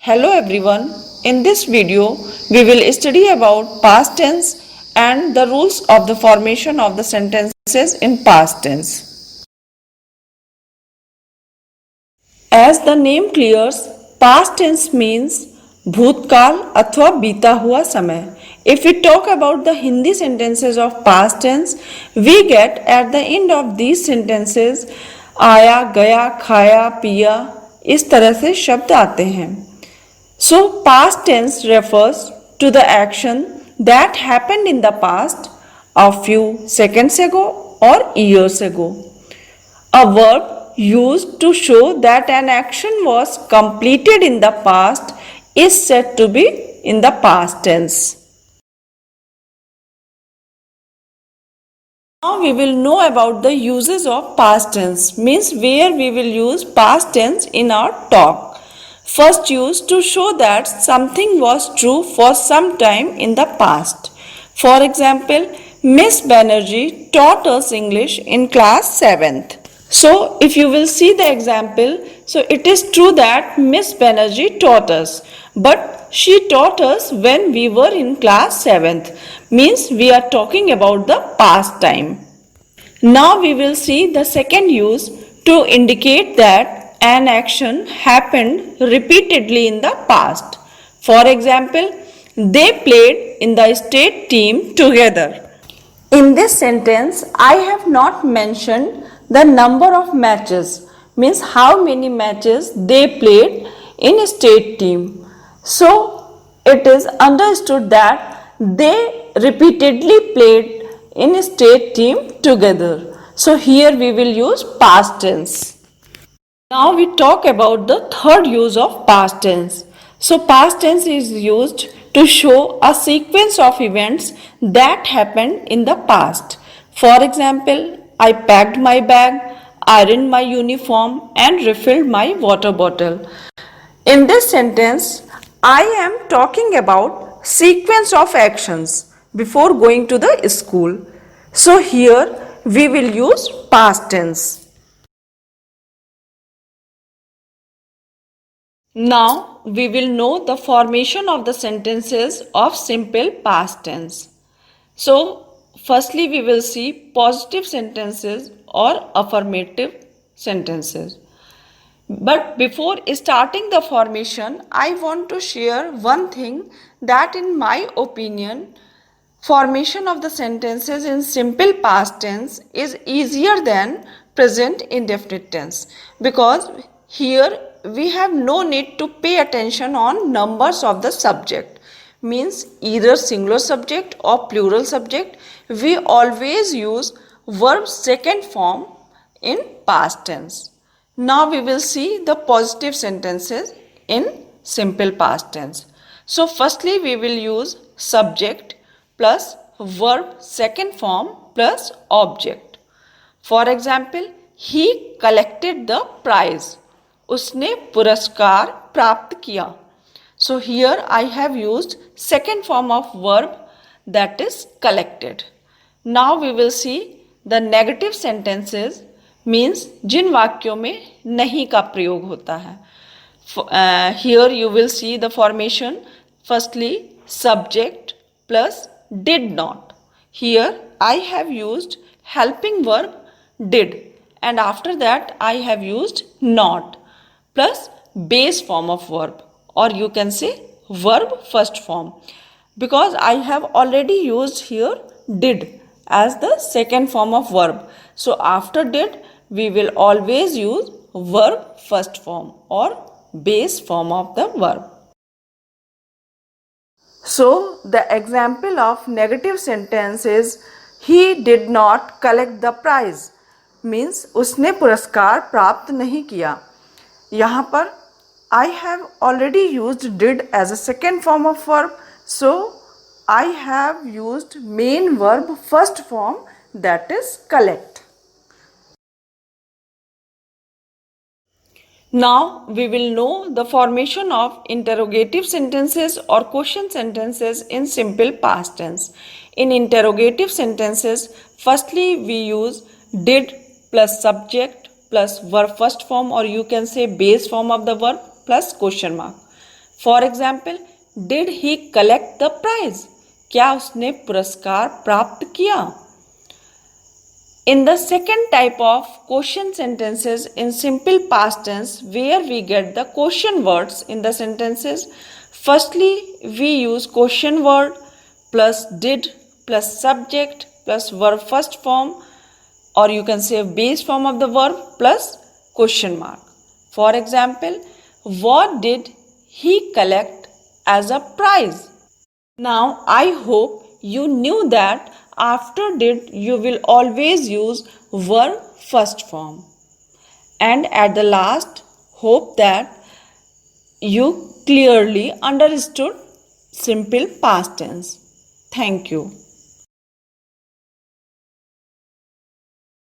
Hello everyone. In this video, we will study about past tense and the rules of the formation of the sentences in past tense. As the name clears, past tense means भूतकाल अथवा बीता हुआ समय. If we talk about the Hindi sentences of past tense, we get at the end of these sentences आया, गया, खाया, पिया इस तरह से शब्द आते हैं. So, past tense refers to the action that happened in the past a few seconds ago or years ago. A verb used to show that an action was completed in the past is said to be in the past tense. Now we will know about the uses of past tense, means where we will use past tense in our talk. First used to show that something was true for some time in the past. For example, Miss Banerjee taught us English in class 7th. So, if you will see the example, so it is true that Miss Banerjee taught us, but she taught us when we were in class 7th, means we are talking about the past time. Now we will see the second use to indicate that an action happened repeatedly in the past. For example, they played in the state team together. In this sentence, I have not mentioned the number of matches, means how many matches they played in a state team. So, it is understood that they repeatedly played in a state team together. So, here we will use past tense. Now we talk about the third use of past tense. So past tense is used to show a sequence of events that happened in the past. For example, I packed my bag, ironed my uniform and refilled my water bottle. In this sentence, I am talking about sequence of actions before going to the school. So here we will use past tense. Now we will know the formation of the sentences of simple past tense. So firstly we will see positive sentences or affirmative sentences. But before starting the formation, I want to share one thing that in my opinion, formation of the sentences in simple past tense is easier than present indefinite tense, because here we have no need to pay attention on numbers of the subject, means either singular subject or plural subject. We always use verb second form in past tense. Now we will see the positive sentences in simple past tense. So firstly we will use subject plus verb second form plus object. For example, he collected the prize. उसने पुरस्कार प्राप्त किया. So here I have used second form of verb, that is collected. Now we will see the negative sentences, means जिन वाक्यों में नहीं का प्रयोग होता है. Here you will see the formation. Firstly, subject plus did not. Here I have used helping verb did, and after that I have used not plus base form of verb, or you can say verb first form, because I have already used here did as the second form of verb. So after did we will always use verb first form or base form of the verb. So the example of negative sentence is he did not collect the prize, means उसने पुरस्कार प्राप्त नहीं किया. यहाँ पर I have already used did as a second form of verb, so I have used main verb first form, that is collect. Now we will know the formation of interrogative sentences or question sentences in simple past tense. In interrogative sentences, firstly we use did plus subject plus verb first form, or you can say base form of the verb plus question mark. For example, did he collect the prize? क्या उसने पुरस्कार प्राप्त किया? In the second type of question sentences in simple past tense, where we get the question words in the sentences, firstly we use question word plus did plus subject plus verb first form, or you can say base form of the verb plus question mark. For example, what did he collect as a prize? Now, I hope you knew that after did you will always use verb first form. And at the last, hope that you clearly understood simple past tense. Thank you.